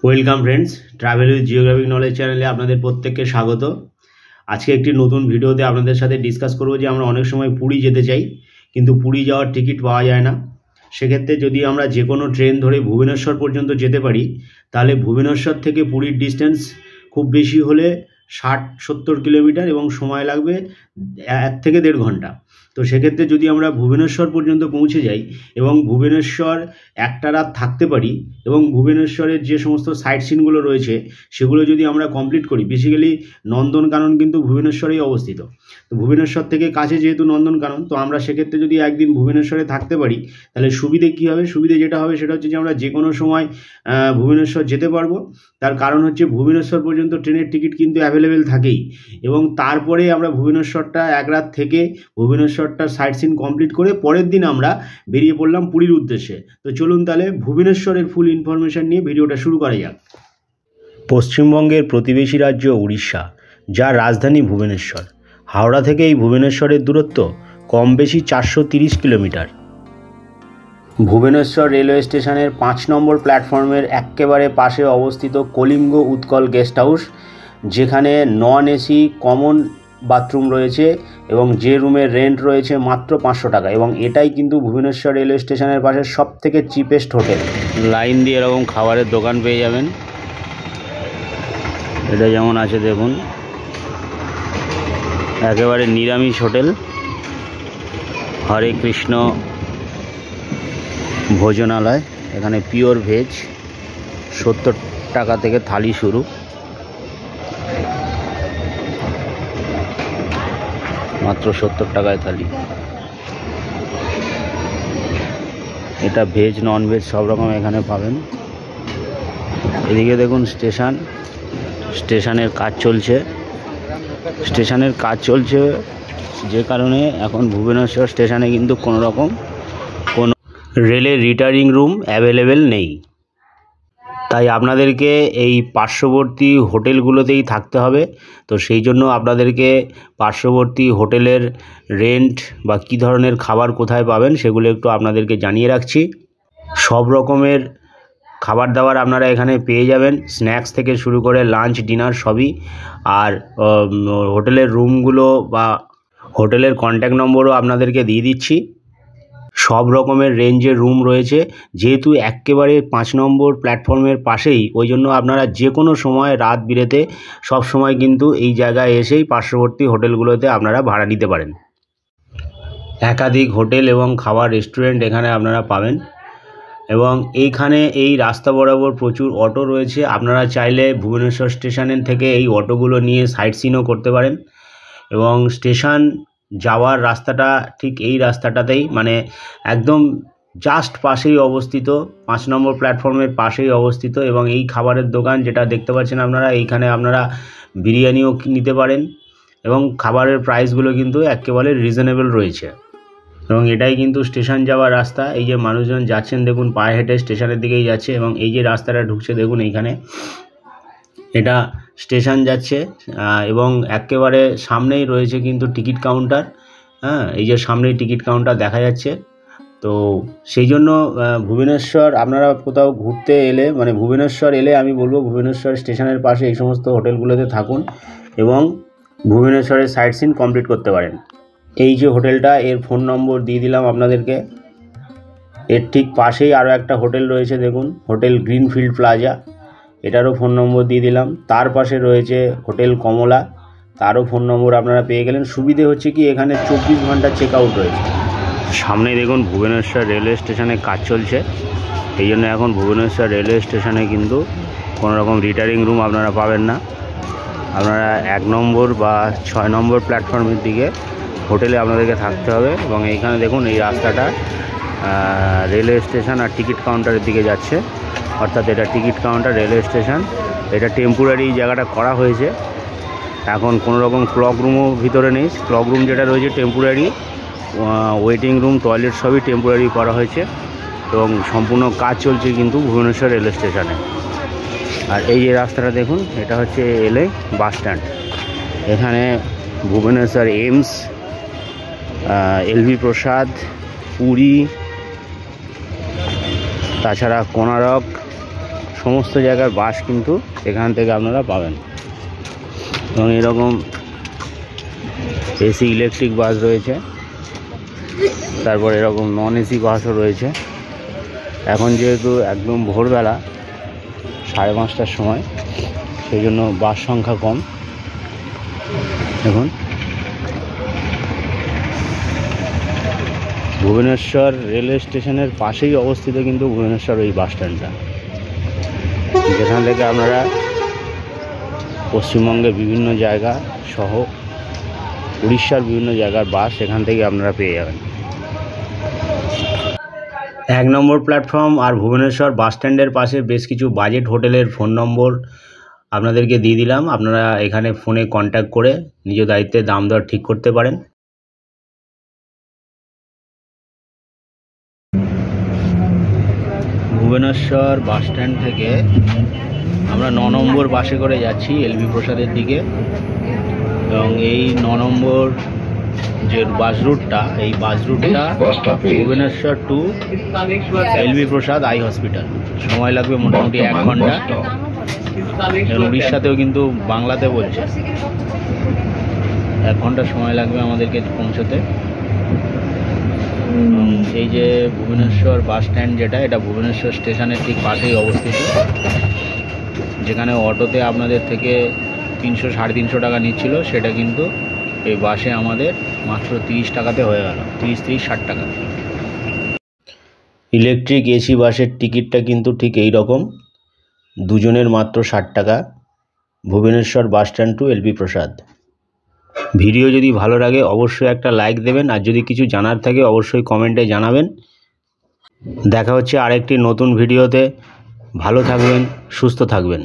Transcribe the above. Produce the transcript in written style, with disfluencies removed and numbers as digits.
Welcome friends, travel with geographic knowledge চ্যানেলে আপনাদের প্রত্যেককে স্বাগত। আজকে একটি নতুন ভিডিওতে আপনাদের সাথে ডিসকাস করব যে আমরা অনেক সময় পুরী যেতে চাই, কিন্তু পুরী যাওয়ার টিকিট পাওয়া যায় না। সেক্ষেত্রে যদি আমরা যে কোনো ট্রেন ধরে ভুবনেশ্বর পর্যন্ত যেতে পারি, তাহলে ভুবনেশ্বর থেকে পুরীর ডিস্টেন্স খুব বেশি হলে 60-70 কিলোমিটার এবং সময় লাগবে 1 থেকে 1.5 ঘন্টা। তো সেক্ষেত্রে যদি আমরা ভুবনেশ্বর পর্যন্ত পৌঁছে যাই এবং ভুবনেশ্বর একটা রাত থাকতে পারি এবং ভুবনেশ্বরের যে সমস্ত সাইট সিনগুলো রয়েছে সেগুলো যদি আমরা কমপ্লিট করি, বেসিক্যালি নন্দনকানন কিন্তু ভুবনেশ্বরেই অবস্থিত। তো ভুবনেশ্বর থেকে কাছে যেহেতু নন্দনকানন, তো আমরা সেক্ষেত্রে যদি একদিন ভুবনেশ্বরে থাকতে পারি তাহলে সুবিধে কী হবে? সুবিধে যেটা হবে সেটা হচ্ছে যে আমরা যে কোনো সময় ভুবনেশ্বর যেতে পারবো। তার কারণ হচ্ছে ভুবনেশ্বর পর্যন্ত ট্রেনের টিকিট কিন্তু অ্যাভেলেবেল থাকেই, এবং তারপরে আমরা ভুবনেশ্বরটা এক রাত থেকে ভুবনেশ্বরটার সাইট সিন কমপ্লিট করে পরের দিন আমরা বেরিয়ে পড়লাম পুরীর উদ্দেশ্যে। তো চলুন তাহলে ভুবনেশ্বরের ফুল ইনফরমেশন নিয়ে ভিডিওটা শুরু করা যাক। পশ্চিমবঙ্গের প্রতিবেশী রাজ্য উড়িষ্যা, যার রাজধানী ভুবনেশ্বর। হাওড়া থেকে এই ভুবনেশ্বরের দূরত্ব কম বেশি 430 কিলোমিটার। ভুবনেশ্বর রেলওয়ে স্টেশনের 5 নম্বর প্ল্যাটফর্মের একেবারে পাশে অবস্থিত কলিঙ্গ উৎকল গেস্ট হাউস, যেখানে নন এসি কমন বাথরুম রয়েছে এবং যে রুমের রেন্ট রয়েছে মাত্র 500 টাকা, এবং এটাই কিন্তু ভুবনেশ্বর রেলওয়ে স্টেশনের পাশে সব থেকে চিপেস্ট হোটেল। লাইন দিয়ে এরকম খাবারের দোকান পেয়ে যাবেন। এটা যেমন আছে দেখুন, একেবারে নিরামিষ হোটেল, হরে কৃষ্ণ ভোজনালয়। এখানে পিওর ভেজ, 70 টাকা থেকে থালি শুরু। মাত্র 70 টাকায় থালি। এটা ভেজ নন ভেজ সব রকম এখানে পাবেন। এদিকে দেখুন স্টেশনের কাজ চলছে, যে কারণে এখন ভুবনেশ্বর স্টেশনে কিন্তু কোনো রেলের রিটার্নিং রুম অ্যাভেলেবেল নেই। তাই আপনাদেরকে এই পার্শ্ববর্তী হোটেলগুলোতেই থাকতে হবে। তো সেই জন্য আপনাদেরকে পার্শ্ববর্তী হোটেলের রেন্ট বা কী ধরনের খাবার কোথায় পাবেন সেগুলো একটু আপনাদেরকে জানিয়ে রাখছি। সব রকমের খাবার দাবার আপনারা এখানে পেয়ে যাবেন, স্ন্যাক্স থেকে শুরু করে লাঞ্চ ডিনার সবই। আর হোটেলের রুমগুলো বা হোটেলের কন্ট্যাক্ট নম্বরও আপনাদেরকে দিয়ে দিচ্ছি। সব রকমের রেঞ্জের রুম রয়েছে, যেহেতু একেবারে 5 নম্বর প্ল্যাটফর্মের পাশেই, ওই জন্য আপনারা যে কোনো সময় রাত বিরেতে সব সময় কিন্তু এই জায়গায় এসেই পার্শ্ববর্তী হোটেলগুলোতে আপনারা ভাড়া নিতে পারেন। একাধিক হোটেল এবং খাবার রেস্টুরেন্ট এখানে আপনারা পাবেন, এবং এইখানে এই রাস্তা বরাবর প্রচুর অটো রয়েছে। আপনারা চাইলে ভুবনেশ্বর স্টেশনের থেকে এই অটোগুলো নিয়ে সাইট সিনও করতে পারেন, এবং স্টেশন যাওয়ার রাস্তাটা ঠিক এই রাস্তাটাতেই, মানে একদম জাস্ট পাশেই অবস্থিত, 5 নম্বর প্ল্যাটফর্মের পাশেই অবস্থিত। এবং এই খাবারের দোকান যেটা দেখতে পাচ্ছেন আপনারা, এইখানে আপনারা বিরিয়ানিও নিতে পারেন, এবং খাবারের প্রাইসগুলো কিন্তু একেবারে রিজনেবল রয়েছে। এবং এটাই কিন্তু স্টেশন যাওয়ার রাস্তা। এই যে মানুষজন যাচ্ছেন দেখুন, পায়ে হেঁটে স্টেশনের দিকেই যাচ্ছে, এবং এই যে রাস্তাটা ঢুকছে দেখুন এইখানে, এটা স্টেশন যাচ্ছে। এবং একেবারে সামনেই রয়েছে কিন্তু টিকিট কাউন্টার। এই যে সামনেই টিকিট কাউন্টার দেখা যাচ্ছে। তো সেই জন্য ভুবনেশ্বর আপনারা কোথাও ঘুরতে এলে, মানে ভুবনেশ্বর এলে আমি বলবো ভুবনেশ্বর স্টেশনের পাশে এই সমস্ত হোটেলগুলোতে থাকুন এবং ভুবনেশ্বরের সাইট সিন কমপ্লিট করতে পারেন। এই যে হোটেলটা, এর ফোন নম্বর দিয়ে দিলাম আপনাদেরকে। এর ঠিক পাশেই আরও একটা হোটেল রয়েছে দেখুন, হোটেল গ্রিনফিল্ড প্লাজা, এটারও ফোন নম্বর দিয়ে দিলাম। তার পাশে রয়েছে হোটেল কমলা, তারও ফোন নম্বর আপনারা পেয়ে গেলেন। সুবিধে হচ্ছে কি, এখানে 24 ঘন্টা চেক আউট রয়েছে। সামনে দেখুন ভুবনেশ্বর রেলওয়ে স্টেশনে কাজ চলছে, এই জন্য এখন ভুবনেশ্বর রেলওয়ে স্টেশনে কিন্তু কোনো রকম রিটার্নিং রুম আপনারা পাবেন না। আপনারা 1 নম্বর বা 6 নম্বর প্ল্যাটফর্মের দিকে হোটেলে আপনাদেরকে থাকতে হবে। এবং এইখানে দেখুন এই রাস্তাটা রেলওয়ে স্টেশন আর টিকিট কাউন্টারের দিকে যাচ্ছে, অর্থাৎ এটা টিকিট কাউন্টার রেলওয়ে স্টেশন। এটা টেম্পোরারি জায়গাটা করা হয়েছে, এখন কোনো রকম ক্লক রুমও ভিতরে নেই। ক্লক রুম যেটা রয়েছে টেম্পোরারি, ওয়েটিং রুম টয়লেট সবই টেম্পোরারি করা হয়েছে, এবং সম্পূর্ণ কাজ চলছে কিন্তু ভুবনেশ্বর রেলওয়ে স্টেশনে। আর এই যে রাস্তাটা দেখুন, এটা হচ্ছে এলএ বাস স্ট্যান্ড। এখানে ভুবনেশ্বর এইমস, এলভি প্রসাদ, পুরী, তাছাড়া কোনারক সমস্ত জায়গার বাস কিন্তু এখান থেকে আপনারা পাবেন। এবং এরকম এসি ইলেকট্রিক বাস রয়েছে, তারপর এরকম নন এসি বাসও রয়েছে। এখন যেহেতু একদম ভোরবেলা 5:30টার সময়, সেই জন্য বাস সংখ্যা কম। দেখুন, ভুবনেশ্বর রেলওয়ে স্টেশনের পাশেই অবস্থিত কিন্তু ভুবনেশ্বর ওই বাস স্ট্যান্ডটা, যেখান থেকে আপনারা পশ্চিমবঙ্গের বিভিন্ন জায়গা সহ উড়িষ্যার বিভিন্ন জায়গার বাস এখান থেকে আপনারা পেয়ে যাবেন। 1 নম্বর প্ল্যাটফর্ম আর ভুবনেশ্বর বাস স্ট্যান্ডের পাশে বেশ কিছু বাজেট হোটেলের ফোন নম্বর আপনাদেরকে দিয়ে দিলাম। আপনারা এখানে ফোনে কন্ট্যাক্ট করে নিজ দায়িত্বে দাম দর ঠিক করতে পারেন। ভুবনেশ্বর বাস স্ট্যান্ড থেকে আমরা 9 নম্বর বাসে করে যাচ্ছি এলভি প্রসাদের দিকে। এবং এই 9 নম্বর যে বাস রুটটা, এই বাস রুটটা ভুবনেশ্বর টু এলভি প্রসাদ আই হসপিটাল। সময় লাগবে মোটামুটি 1 ঘন্টা। উড়িষ্যাতেও কিন্তু বাংলাতে বলছে 1 ঘন্টা সময় লাগবে আমাদেরকে পৌঁছতে। এই যে ভুবনেশ্বর বাস স্ট্যান্ড যেটা, এটা ভুবনেশ্বর স্টেশনের ঠিক পাশেই অবস্থিত, যেখানে অটোতে আপনাদের থেকে 300-350 টাকা নিচ্ছিল, সেটা কিন্তু এই বাসে আমাদের মাত্র 30 টাকাতে হয়ে গেল, 30-60 টাকা। ইলেকট্রিক এসি বাসের টিকিটটা কিন্তু ঠিক এই রকম, দুজনের মাত্র 60 টাকা, Bhubaneswar bus stand two LV প্রসাদ। ভিডিও যদি ভালো লাগে অবশ্যই একটা লাইক দেবেন, আর যদি কিছু জানার থাকে অবশ্যই কমেন্টে জানাবেন। দেখা হচ্ছে আরেকটি নতুন ভিডিওতে। ভালো থাকবেন, সুস্থ থাকবেন।